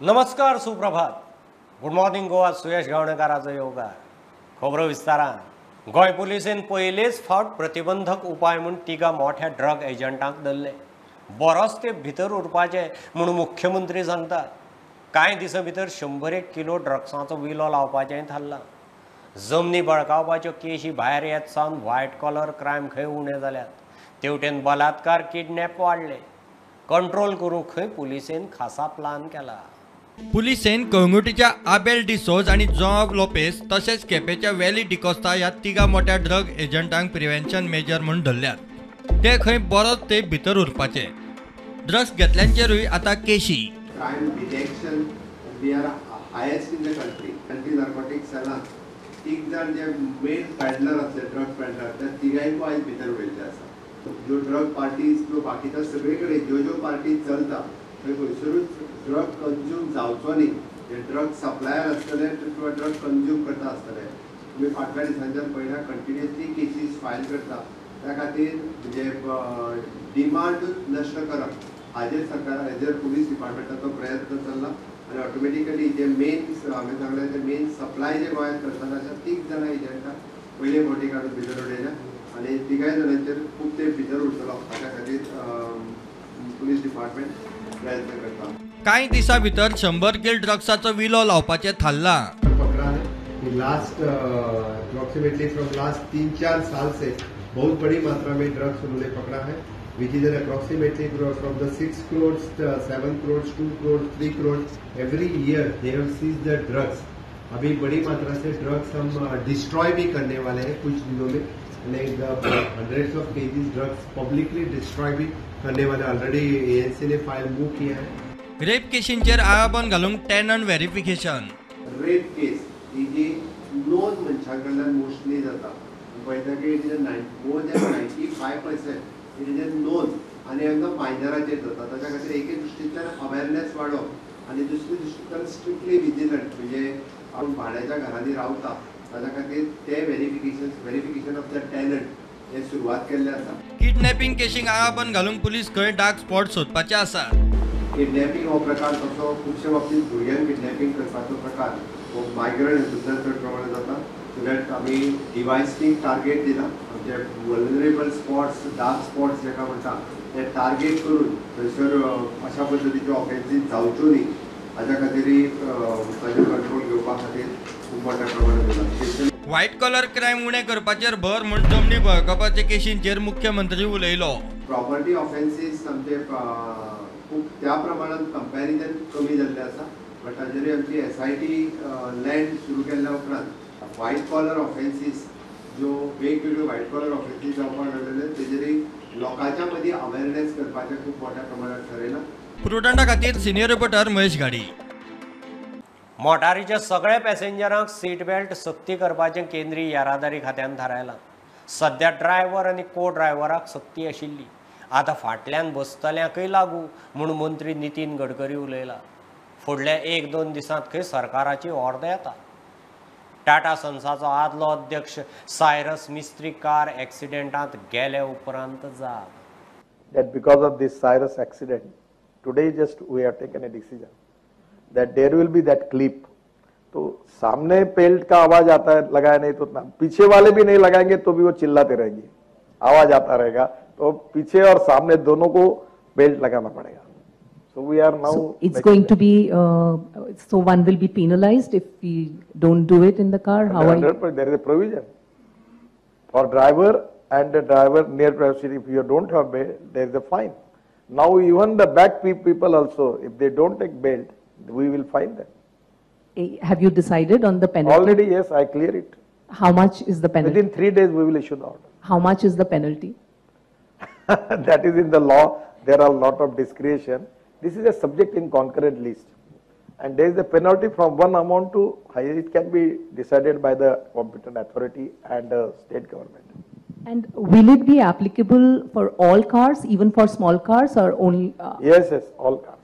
नमस्कार, सुप्रभात. Good morning Goa. Suyash गावणेकाराचो योगा. खबरो विस्तारान. गोंय पुलिसेन पयलेच फावट प्रतिबंधक उपाय म्हूण तिगा मोठ्या ड्रग एजंटांक धरले. बरोच ते भितर उरपाचे म्हूण मुख्यमंत्री सांगतात. कांय दिसां भितर 100 किलो ड्रग्साचो विलो लावपाचें थारलां. जमनी बळकावपाच्यो केशी भायर येत सावन व्हायट कॉलर क्रायम खंय उणे जाल्यात. तेवटेन बलात्कार, किडनॅप वाडले. कंट्रोल करूंक खंय पुलिसेन खासा प्लान केला. पुलिसेन कळंगुटीच्या आबेल डिसोज आणि जॉब लोपेस तसेच केपेच्या वॅली डिकोस्ता ह्या तिगा मोठ्या ड्रग एजंटांक प्रिव्हेन्शन मेजर म्हणून धरल्यात. ते खंय बरोच ते भितर उरपाचे. ड्रग्स घेतल्यांचेरूय आता Keshi. Crime detection, we are highest in the country. Anti-narcotics सेलान एक जण जे मेन पॅडलर असले ड्रग पॅडलर त्या तिगायको आयज भितर वयल्ले आसा. ज्यो ड्रग पार्टीज किंवा बाकीच्या सगळे कडेन ज्यो पार्टी चलता थंय खंयसरूच ड्रग कंज्यूम जावचो न्ही. जे ड्रग सप्लायर आसतले किंवा ड्रग कंज्यूम करता आसतले तुमी फाटल्या दिसांच्यान पळयला कंटिन्युअसली केसीस फायल करता. त्या खातीर म्हणजे डिमांड नश्ट करप हाजेर सरकार हाजेर पुलीस डिपार्टमेंटाचो प्रयत्न चल्ला आनी ऑटोमॅटिकली जे मेन हांवें सांगलें ते मेन सप्लाय जे गोंयांत करताले अशा 30 जाणां एजंटां पयले फावटी काडून भितर उडयल्या आनी तिगाय जाणांचेर खूब ते भितर उरतलो. हाच्या खातीर पुलीस डिपार्टमेंट प्रयत्न करता. कांय दिसां भितर 100 किल ड्रग्साचो विलो लावपाचें थारलां. पकड़ा है लास्ट अप्रोक्सीमेटली फ्रॉम लास्ट 3-4 साल से बहुत बड़ी मात्रा में ड्रग्स उन्होंने पकड़ा है, which is approximately from the 6 crores, 7 crores, 2 crores, 3 crores every year they have seized the drugs. अभी बड़ी मात्रा से ड्रग्स हम डिस्ट्रॉय भी करने वाले हैं कुछ दिनों में. Hundreds of KGs drugs publicly destroy भी करने वाले ऑलरेडी एएनसी ने फाइल मूव किया है. रेप केशींचेर आळाबंद घालूंक टेनंट व्हेरिफिकेशन. रेप केस ही जी नोन मनशां कडल्यान मोस्टली जाता पळयता की it is more than 95% it is non आनी हांगा मायनराचेर जाता. ताच्या खातीर एके दृश्टींतल्यान अवेरनेस वाडोवप आनी दुसरे दृश्टींतल्यान स्ट्रिक्टली विजिलंट म्हणजे आपण भाड्याच्या घरांनी रावता ताच्या खातीर ते व्हेरिफिकेशन ऑफ द टेनंट हे सुरवात केल्ले आसा. किडनॅपिंग केशींक आळाबंद घालूंक पुलीस खंय डार्क स्पॉट सोदपाचे आसा. किडनॅपिंग हो प्रकार तसो खुबशे बाबतींत भुरग्यांक किडनॅपिंग करपाचो प्रकार हो मायग्रंट हितूंतल्यान चड प्रमाणांत जाता. सो दॅट आमी डिवायसींग टार्गेट दिला. आमचे वल्नरेबल स्पॉट्स डार्क स्पॉट्स जेका म्हणटा ते टार्गेट करून थंयसर अशा पद्दतीच्यो ऑफेन्सीस जावच्यो न्ही हाच्या खातीर ताजेर कंट्रोल घेवपा खातीर खूब मोठ्या प्रमाणांत दिला. व्हायट कॉलर क्रायम उणे करपाचेर भर म्हूण जमनी बळकावपाचे केशींचेर मुख्यमंत्री उलयलो. प्रॉपर्टी ऑफेन्सीस आमचे खूब त्या प्रमाणात कंपॅरिजन कमी जाल्ले आसा. बट ताजेर आमची SIT लँड सुरू केल्ल्या उपरांत व्हायट कॉलर ऑफेन्सीस ज्यो वेगवेगळ्यो व्हायट कॉलर ऑफेन्सीस जावपाक लागलेले तेजेर लोकांच्या मदीं अवेरनेस करपाचें खूब मोठ्या प्रमाणात ठरयलां. प्रुडंटा खातीर सिनियर रिपोर्टर महेश गाडी. मोटारीच्या सगळ्या पॅसेंजरांक सीट बेल्ट सक्ती करपाचें केंद्रीय येरादारी खात्यान थारायलां. सध्या ड्रायव्हर आनी को ड्रायव्हराक सक्ती आशिल्ली. आतां फाटल्यान बसतल्यांकय लागू म्हूण मंत्री नितीन गडकरी उलयला. फुडल्या 1-2 दिसांत खंय सरकाराची ऑर्डर येता. टाटा सन्साचो आदलो अध्यक्ष सायरस मिस्त्री कार एक्सिडेंटांत गेले उपरांत जाप. That because of this Cyrus accident, today just we have taken a decision that there will be that clip. तो सामने पेल्ट का आवाज आता है लगाया नहीं तो पीछे वाले भी नहीं लगाएंगे तो भी वो चिल्लाते रहेंगे. आवाज आता रहेगा तो पीछे और सामने दोनों को बेल्ट लगाना पड़ेगा. So we are now. So it's going to be. So one will be penalized if we don't do it in the car. How are you? There is a provision for driver and the driver near proximity. If you don't have belt, there is a fine. Now even the back people also, if they don't take belt, we will fine them. Have you decided on the penalty? Already, yes, I clear it. How much is the penalty? Within 3 days, we will issue the order. How much is the penalty? That is in the law. There are a lot of discretion. This is a subject in concurrent list. And there is a penalty from one amount to higher. It can be decided by the competent authority and state government. And will it be applicable for all cars, even for small cars, or only? Yes, all cars.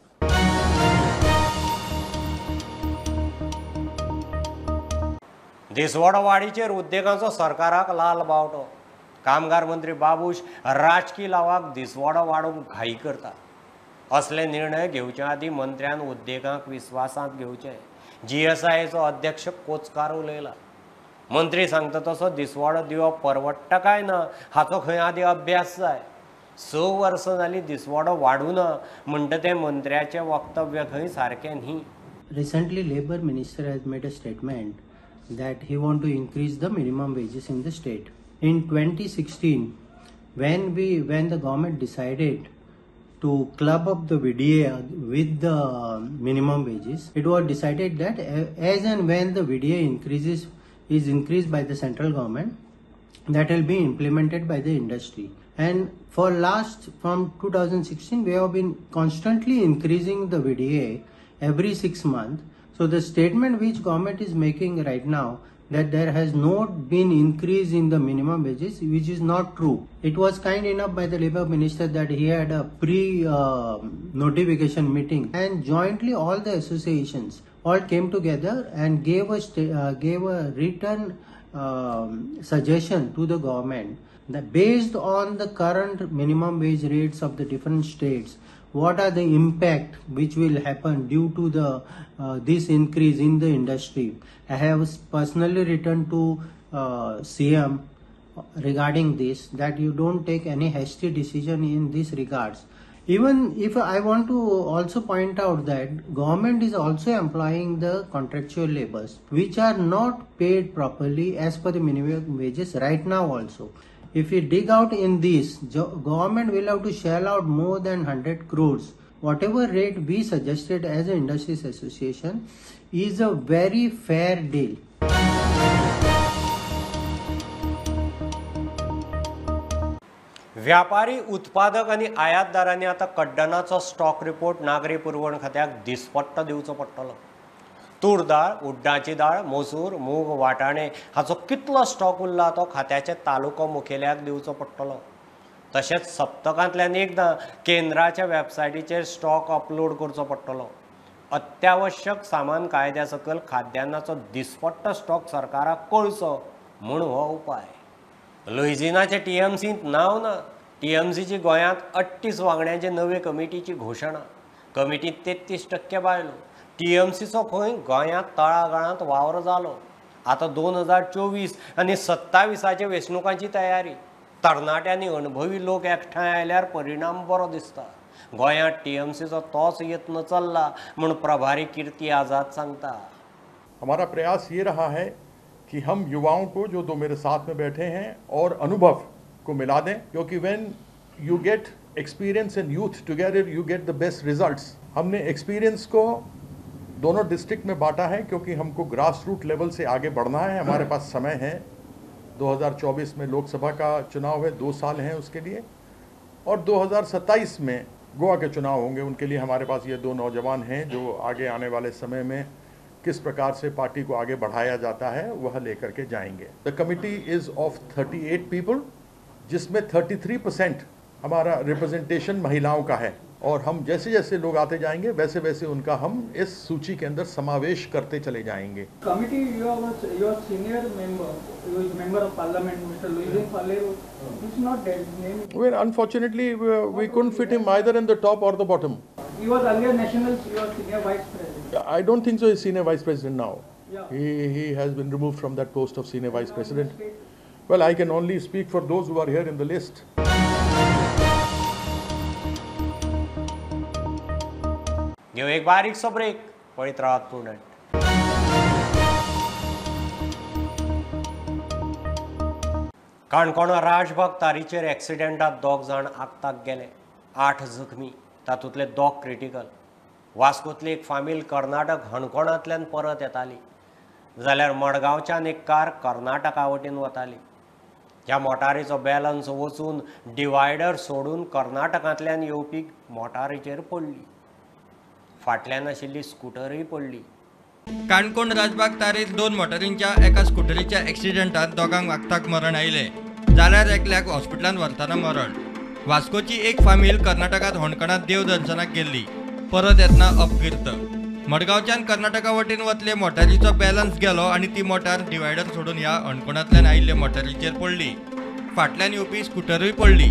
दिसवडवाडीचेर उद्देगांचो सरकाराक लाल बावटो. कामगार मंत्री बाबूश राजकी लावाक दिसवडो वाडोवंक घाई करता. असले निर्णय घेवचे आदी मंत्र्यान उद्देगांक विश्वासांत घेवचे. GSIचो अध्यक्ष कोचकार उलयला. मंत्री सांगता तसो दिसवाडो दिवप परवडटा काय ना हाचो खंय आदी अभ्यास जाय. 6 वर्सां जालीं दिसवाडो वाडूना म्हणटा तें मंत्र्याचें वक्तव्य खंय सारकें न्ही. Recently, Labour Minister has made a statement that he want to increase the minimum wages in the state. In 2016, when the government decided to club up the VDA with the minimum wages, it was decided that as and when the VDA is increased by the central government, that will be implemented by the industry. And from 2016, we have been constantly increasing the VDA every 6 months. So the statement which government is making right now that there has not been increase in the minimum wages, which is not true. It was kind enough by the Labour Minister that he had a pre-notification meeting, and jointly all the associations all came together and gave a written suggestion to the government that based on the current minimum wage rates of the different states, what are the impact which will happen due to the this increase in the industry. I have personally written to CM regarding this, that you don't take any hasty decision in this regards. Even if I want to also point out that government is also employing the contractual laborers which are not paid properly as per the minimum wages right now also. If we dig out in this, government will have to shell out more than 100 crores. Whatever rate we suggested as an industries association is a very fair deal. व्यापारी, उत्पादक आणि आयातदारांनी आता कड्डणाचो stock report नागरी पुरवण खात्याक दिसपट्टो दिवचो पडटलो. तूर दाळ, उड्डाची दाळ, मसूर, मूग, वाटाणे हाचो कितलो स्टॉक उरला तो खात्याचे तालुको मुखेल्याक दिवचो पडटलो. तशेंच सप्तकांतल्यान एकदां केंद्राच्या वेबसायटीचेर स्टॉक अपलोड करचो पडटलो. अत्यावश्यक सामान कायद्या सकल खाद्यान्नाचो दिसपट्टो स्टॉक सरकाराक कळचो म्हूण हो उपाय. लुइजिनाचे TMCंत नांव ना. TMCची गोंयांत 38 वांगड्यांचे नवे कमिटीची घोशणा. कमिटींत 33% बायलो. TMCचो खंय गोंयांत तळागाळांत वावर जालो. आतां 2024 आनी 27च्या वेंचणुकांची तयारी. तरणाट्यांनी अणभवी लोक एकठांय आयल्यार परिणाम बरो दिसता. गोंयांत TMCचो तोच यत्न चल्ला म्हूण प्रभारी कीर्ती आझाद सांगता. हमारा प्रयास ये रहा है कि हम युवाओं को जो दो मेरे साथ में बैठे हैं और अनुभव को मिला दें, क्योंकि when you get experience end youth together you get the best results. हमने एक्सपीरियंस को दोनों डिस्ट्रिक्ट में बांटा है क्योंकि हमको ग्रास रूट लेवल से आगे बढ़ना है. हमारे पास समय है. 2024 में लोकसभा का चुनाव है, 2 साल हैं उसके लिए, और 2027 में गोवा के चुनाव होंगे. उनके लिए हमारे पास ये 2 नौजवान हैं जो आगे आने वाले समय में किस प्रकार से पार्टी को आगे बढ़ाया जाता है वह लेकर के जाएंगे. The committee is of 38 people, जिसमें 33% हमारा रिप्रेजेंटेशन महिलाओं का है, और हम जैसे जैसे लोग आते जाएंगे वैसे वैसे उनका हम इस सूची के अंदर समावेश करते चले जाएंगे. Committee, your senior member of parliament, Mr. Luis Falero, is not dead. Well, unfortunately, we couldn't fit him either in the top or the bottom. He was earlier national, your senior vice president. I don't think so. He's senior vice president now. Yeah. He has been removed from that post of senior vice president. Well, I can only speak for those who are here in the list. घेऊ एक बारीकसो break. पळयत रावात पूर्ण. काणकोण राजबाग तारीचेर एक्सिडेंटात 2 जाण आगताक गेले. 8 जखमी, तातूंतले 2 critical. वास्कोतली एक फामील कर्नाटक हणकोणांतल्यान परत येताली, जाल्यार मडगांवच्यान एक कार कर्नाटका वटेन वताली. ह्या मोटारीचो बॅलन्स वचून डिवायडर सोडून कर्नाटकांतल्यान येवपी मोटारीचेर पडली. फाटल्यान आशिल्ली स्कूटरय पडली. काणकोण राजबाग तारीत 2 मोटारींच्या एका स्कूटरीच्या एक्सिडेंटात 2 वागताक मरण आयले, जाल्यार एकल्याक हॉस्पिटलांत व्हरतना मरण. वास्कोची एक फामील कर्नाटकांत होणकणांत देव दर्शनाक गेल्ली, परत येतना अपघात. मडगांवच्यान कर्नाटका वटेन वतले मोटारीचो बॅलन्स गेलो आनी ती मोटार डिवायडर सोडून ह्या अणकोणांतल्यान आयिल्ले मोटारीचेर पडली. फाटल्यान येवपी स्कूटरूय पडली.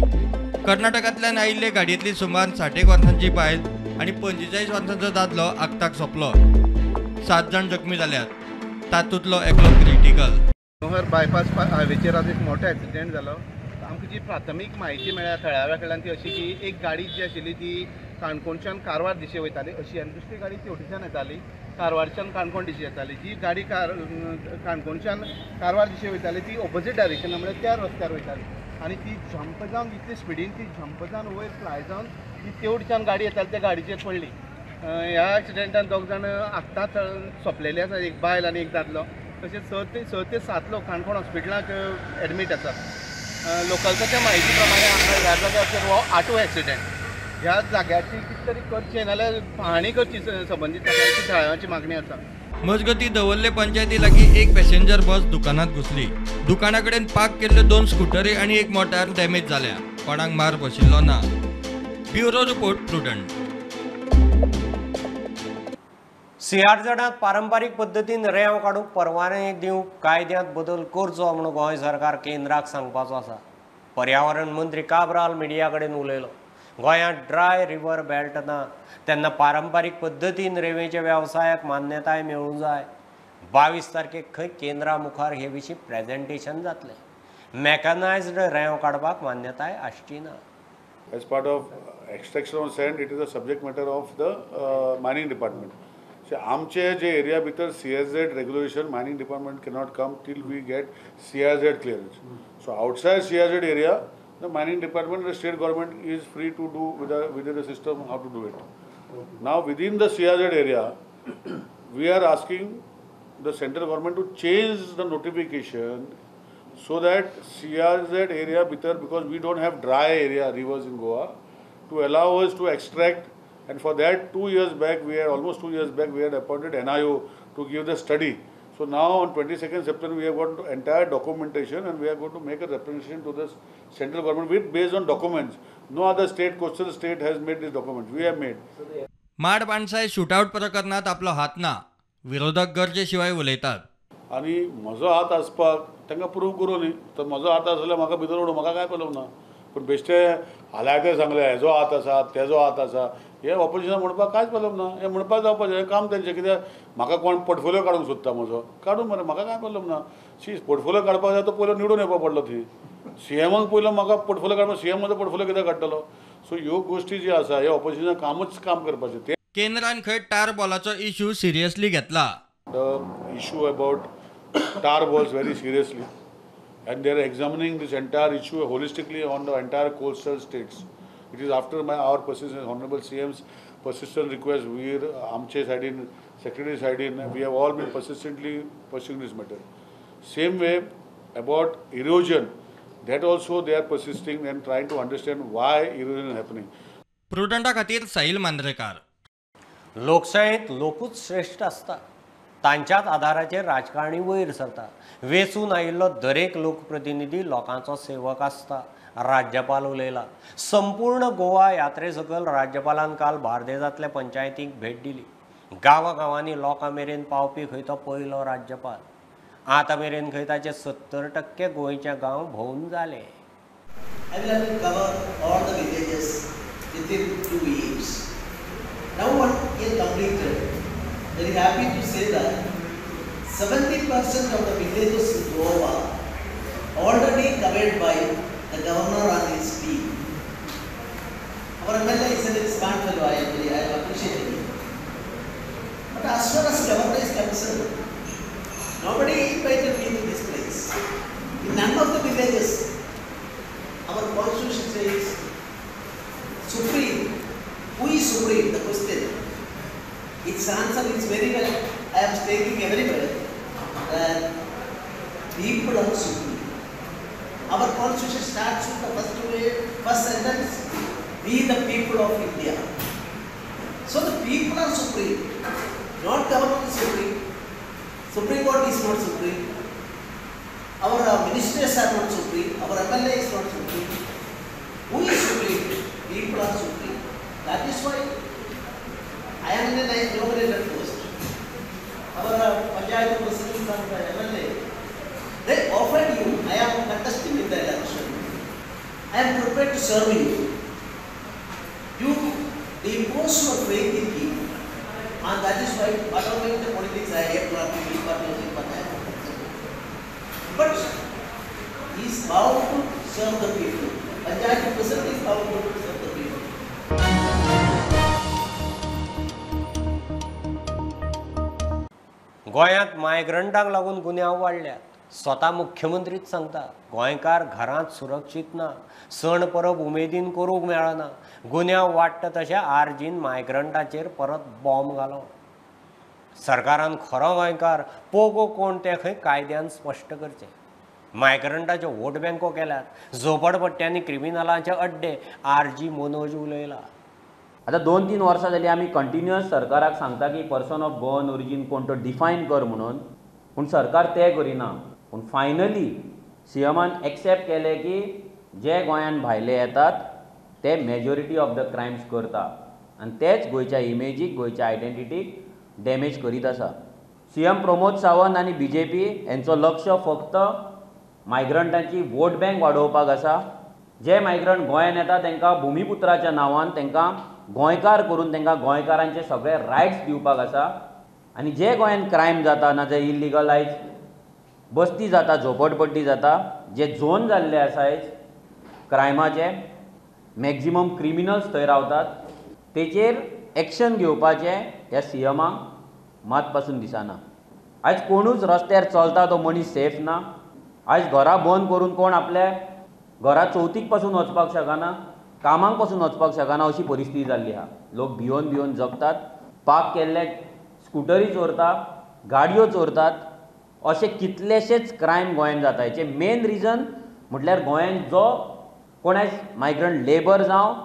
कर्नाटकांतल्यान आयिल्ले गाडयेंतली सुमार 60 वर्सांची बायल आनी 45 वर्सांचो दादलो आगताक सोंपलो. 7 जाण जखमी जाल्यात, तातूंतलो एकलो क्रिटिकल. मनोहर बायपास हायवेचेर आज एक मोठो एक्सिडेंट जालो. आमकां जी प्राथमीक म्हायती मेळ्ळ्या थळाव्या कडल्यान ती अशी की एक गाडी जी आशिल्ली ती काणकोणच्यान कारवार दिशे वयताली अशी, आनी दुसरी गाडी तेवटेच्यान येताली कारवारच्यान काणकोण दिशे येताली. जी गाडी काणकोणच्यान कारवार दिशे वयताली ती ऑपोजीट डायरेक्शनान म्हणजे त्या रस्त्यार वयताली आनी ती झंप जावन इतले स्पिडीन ती झंप जावन वयर फ्लाय जावन ती तेवटेच्यान गाडी येताली त्या गाडयेचेर पडली. ह्या एक्सिडेंटान 2 जाण आत्ताच सोंपलेले आसा, एक बायल आनी एक दादलो. तशेंच 6 ते 7 लोक काणकोण हॉस्पिटलाक एडमीट आसात. लोकलच्या म्हायती प्रमाणे ह्या जाग्याचेर हो 8वो एक्सिडेंट. ह्या जाग्याची कितें तरी करचें नाल्यार पाहणी करची संबंदीत थळाव्यांची मागणी आसा. मजगतीं दवर्ले पंचायती लागीं एक पॅसेंजर बस दुकानांत घुसली. दुकाना कडेन पार्क केल्ल्यो 2 स्कुटरी आनी एक मोटार डॅमेज जाल्या. कोणाक मार बशिल्लो ना. Bureau report prudent. सिंहरजणात पारंपारीक पद्दतीन रेंव काडूंक परवाने दिवंक कायद्यांत बदल करचो म्हूण गोंय सरकार केंद्राक सांगपाचो आसा. पर्यावरण मंत्री काब्राल मिडिया कडेन उलयलो. गोंयांत ड्राय रिवर बेल्ट ना तेन्ना पारंपारीक पद्दतीन रेंवेच्या वेवसायाक मान्यताय मेळूंक जाय. 22 तारखेक खंय केंद्रा मुखार हे विशीं प्रेजेंटेशन जातलें. मेकनायज्ड रेंव काडपाक मान्यताय आसची ना. As part of extraction of sand, it is a subject matter of the mining department. So, आमचे जे एरिया भितर CRZ regulation, mining department cannot come till we get CRZ clearance. So, outside CRZ area, the mining department, the state government is free to do within the system how to do it. Now, within the CRZ area, we are asking the central government to change the notification so that CRZ area bhitar, because we don't have dry area rivers in Goa, to allow us to extract. And for that 2 years back, almost 2 years back, we had appointed NIO to give the study. So now on 22nd September, we have got entire documentation and we are going to make a representation to the central government based on documents. No other state, coastal state has made these documents. We have made. माड पाणसाय shootout प्रकरणात आपलो हात ना. विरोधक गरजे शिवाय उलयतात. आणि म्हजो हात आसपाक तांकां प्रूव करूं न्ही. तर म्हजो हात आसा जाल्यार म्हाका भितर उडोवं, म्हाका काय प्रॉब्लेम ना. पूण बेश्टे हालायते सांगले हेजो हात आसा तेजो हात आसा, हे ऑपोजिशनाक म्हणपाक कांयच प्रॉब्लेम ना. हे म्हणपाक जावपाचें, हें काम तेंचें. कित्याक म्हाका कोण पोर्टफोलियो काडूंक सोदता म्हजो, काडूं मरे, म्हाका काय प्रॉब्लेम ना. पोर्टफोलियो काडपाक जाय तो पयलो निवडून येवपाक पडलो थंय. CMाक पयलो म्हाका पोर्टफोलियो काडपाक, CM म्हजो पोर्टफोलियो कित्याक काडटलो. सो ह्यो गोश्टी जी आसा हे ऑपोजिशनाक कामूच काम करपाचें. केंद्रान खंय टार बॉलाचो इश्यू सिरियसली घेतला. The issue about tar balls very seriously, and they are examining this entire issue holistically on the entire coastal states. It is after our persistent, Honorable CM's persistent request, we amche side in, secretary side in, we have all been persistently pursuing this matter. Same way about erosion, that also they are persisting and trying to understand why erosion is happening. प्रुडंटा खातीर साहिल मांद्रेकार. लोकशायेंत लोकूच श्रेष्ठ आसता. तांच्याच आधाराचेर राजकारणी वयर सरता. वेचून आयिल्लो दरेक लोकप्रतिनिधी लोकांचो सेवक आसता. राज्यपाल उलयला. संपूर्ण गोवा यात्रे सकल राज्यपालान काल बार्देजांतल्या पंचायतीक भेट दिली. गांवांनी लोकां मेरेन पावपी खंय तो पयलो राज्यपाल. आतां मेरेन खंय ताचे 70% गोंयचे गांव भोंवून जाले. I will have to cover all the villages within 2 years. Now what is completed? Very happy to say that 70% of the villages in Goa already covered by the governor and his team. Our MLA is a very smart fellow. I appreciate him. But as far as governor is concerned, nobody invited me to this place. In none of the villages, our constitution says supreme. Who is supreme? The question. Its answer is very well. I am stating everywhere that people are supreme. Our constitution starts with the first sentence, we the people of India. So the people are supreme, not government is supreme. Supreme Court is not supreme. Our ministers are not supreme. Our MLA is not supreme. Who is supreme? People are supreme. That is why I am in a nice nominated post. Our Panchayat President and MLA, they offered you, I am contesting in the election. I am prepared to serve you. You impose those who are playing the game, and that is why whatever the politics I have party, B party, but he is bound to serve the people. Panchayat President is bound to serve the people. गोंयांत मायग्रंटांक लागून गुन्यांव वाडल्यात. स्वता मुख्यमंत्रीच सांगता गोंयकार घरांत सुरक्षीत ना, सण परब उमेदीन करूंक मेळना. गुन्यांव वाडटा तशें आर्जीन मायग्रंटाचेर परत बॉम्ब घालो. सरकारान खरो गोंयकार पोगो कोण तें खंय कायद्यान स्पश्ट करचें. मायग्रंटाच्यो वोट बँको केल्यात. झोपडपट्ट्यांनी क्रिमिनलांचे अड्डे आरजी मनोज उलयला. आता 2-3 वर्सां जाली आमी कंटिन्युअस सरकाराक सांगता की पर्सन ऑफ बर्न ओरिजीन कोण तो डिफायन कर म्हणून, पूण सरकार तें करिना. पूण फायनली सीएमान एक्सेप्ट केलें की जे गोंयान भायले येतात ते मेजॉरिटी ऑफ द क्रायम्स करता आनी तेच गोंयच्या इमेजीक गोंयच्या आयडेंटिटीक डॅमेज करीत आसा. सीएम प्रमोद सावंत आनी BJP हेंचो लक्ष फक्त मायग्रंटांची वोट बँक वाडोवपाक आसा. जे मायग्रंट गोंयान येता तांकां भुमिपुत्राच्या नांवान तांकां गोंयकार करून तांकां गोंयकारांचे सगळे रायट्स दिवपाक आसा. आनी जे गोंयान क्रायम जाता ना जे इलिगलायज बस्ती जाता, झोपडपट्टी जाता, जे झोन जाल्ले आसा आयज क्रायमाचे, मॅक्झिमम क्रिमिनल्स थंय रावतात, तेचेर एक्शन घेवपाचें ह्या सीएमाक मात पासून दिसना. आयज कोणूच रस्त्यार चलता तो मनीस सेफ ना. आयज घरां बंद करून कोण आपल्या घरा चवथीक पासून वचपाक शकना, कामाक पासून वचपाक शकना, अशी परिस्थिती जाल्ली आहा. लोक भिवन भिवन जगतात. पार्क केल्ले स्कुटरी चोरता, गाडयो चोरतात. अशे कितलेशेच क्रायम गोंयान जाता. हेचे मेन रिजन म्हटल्यार गोंयान जो कोण आयज मायग्रंट लेबर जावं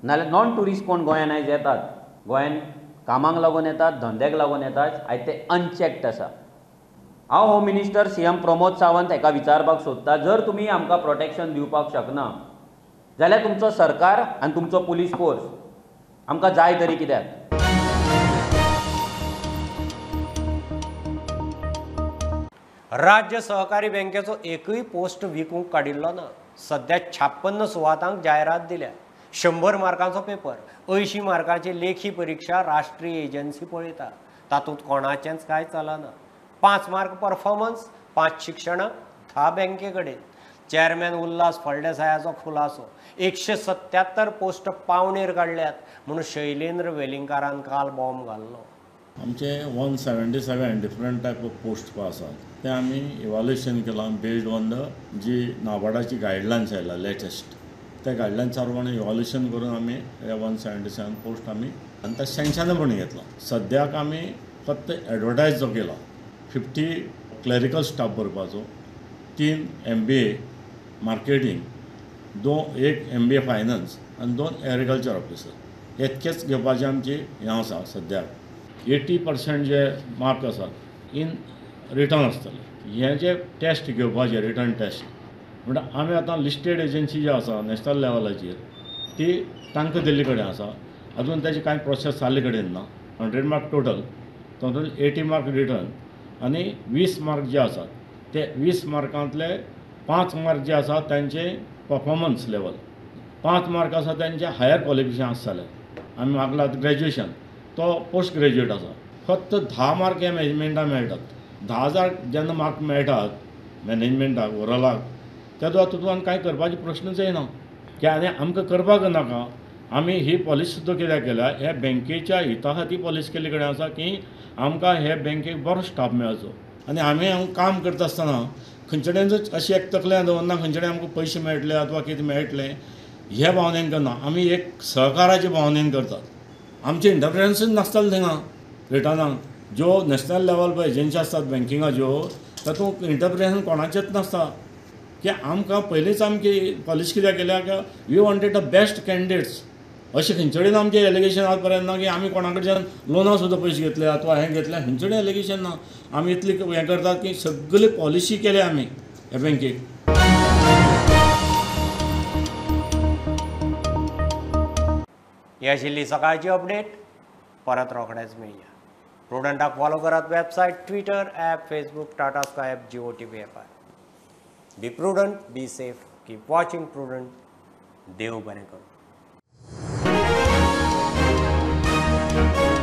नाल्यार नॉन ट्युरिस्ट कोण गोंयान आयज येतात, गोंयान कामाक लागून येतात, धंद्याक लागून येतात, आयज ते अनचेक्ड आसा. हांव home minister CM Pramod Sawant हेका विचारपाक सोदता, जर तुमी आमकां प्रोटेक्शन दिवपाक शकना जाल्यार तुमचो सरकार आनी तुमचो पुलीस फोर्स आमकां जाय तरी कित्याक? राज्य सहकारी बँकेचो एकूय पोस्ट विकूंक काडिल्लो ना. सध्या 56 सुवातांक जायरात दिल्या. 100 मार्कांचो पेपर, 80 मार्कांची लेखी परीक्षा राष्ट्रीय एजन्सी पळयता. तातूंत कोणाचेंच कांय चलना. 5 मार्क परफॉर्मन्स, 5 शिक्षणाक, 10 बँके कडेन. चेअरमॅन उल्हास फळदेसायाचो खुलासो. 177 पोस्ट पावणेर काडल्यात म्हणून शैलेंद्र वेलिंगकारान काल बॉम्ब घाल्लो. आमचे 177 डिफरंट टायप ऑफ पोस्ट आसात ते आमी इवॅल्युएशन केलां बेस्ड ऑन द जी नाबार्डाची गायडलायन्स आयला लेटेस्ट. त्या गायडलायन्सा प्रमाणे इवॅल्युएशन करून आमी हे 177 पोस्ट आमी आनी ते सँक्शनपण घेतला. सद्याक आमी फक्त एडवर्टायज जो केला 50 क्लॅरिकल स्टाफ भरपाचो, 3 MBA मार्केटींग, 1 MBA फायनान्स आनी 2 एग्रीकल्चर ऑफिसर. इतकेच घेवपाचें आमची हें आसा. सद्याक 80% जे मार्क आसात इन रिटर्न आसतले. हे जे टेस्ट घेवपाचे रिटर्न टेस्ट म्हणल्यार आमी आतां लिस्टेड एजन्सी जी आसा नॅशनल लेवलाचेर ती तांकां दिल्ले कडेन आसा. अजून ताची कांय प्रोसेस जाल्ले कडेन ना. 100 मार्क टोटल, तातूंत 80 मार्क रिटर्न आनी 20 मार्क जे आसात ते 20 मार्कांतले 5 मार्क जे आसात तांचे परफॉर्मन्स लेवल, 5 मार्क आसा तांचे हायर क्वॉलिफिकेशन आसतलें. आमी मागला ग्रॅज्युएशन तो पोस्ट ग्रॅज्युएट आसा. फक्त 10 मार्क हे मॅनेजमेंटाक मेळटात. 10,000 जेन्ना मार्क मेळटात मॅनेजमेंटाक ओवरऑलाक तेदो तातूंत कांय करपाचे प्रश्नच येना. की आनी आमकां करपाक नाका. आमी ही पॉलिसी सुद्दां कित्याक केल्या, हे बँकेच्या हिता खातीर पॉलिसी केल्ले कडेन आसा की आमकां हे बँकेक बरो स्टाफ मेळचो. आनी आमी काम करता आसतना खंयचे कडेनच अशें एक तकलेन दवरना खंयचे कडेन आमकां पयशे मेळटले अथवा कितें मेळटलें हे भावनेन करना. आमी एक सहकाराचे भावनेन करतात. आमचे इंटरफरन्सूच नासताले थिंगा रिटर्नाक. ज्यो नॅशनल लेवल पळय एजन्सी आसतात बँकिंगाच्यो तातूंत इंटरफरन्स कोणाचेच नासता. की आमकां पयलींच आमची पॉलिसी कित्याक केल्या की we wanted the best candidates. अशें खंयचे कडेन आमचें एलिगेशन आज पर्यंत ना की आमी कोणा कडच्यान लोना सुद्दां पयशे घेतले अथवा हें घेतलें, खंयचे कडेन एलिगेशन ना. आमी इतली हें करतात की सगळी पॉलिसी केली आमी हे बँकेक. ही आशिल्ली सकाळची अपडेट. परत रोखडेच मेळया. प्रुडंटाक फॉलो करात website, Twitter, app, Facebook, Tata sky app, Jio TV ॲपार. Be prudent, be safe, keep watching prudent. देव बरें करूं. आहे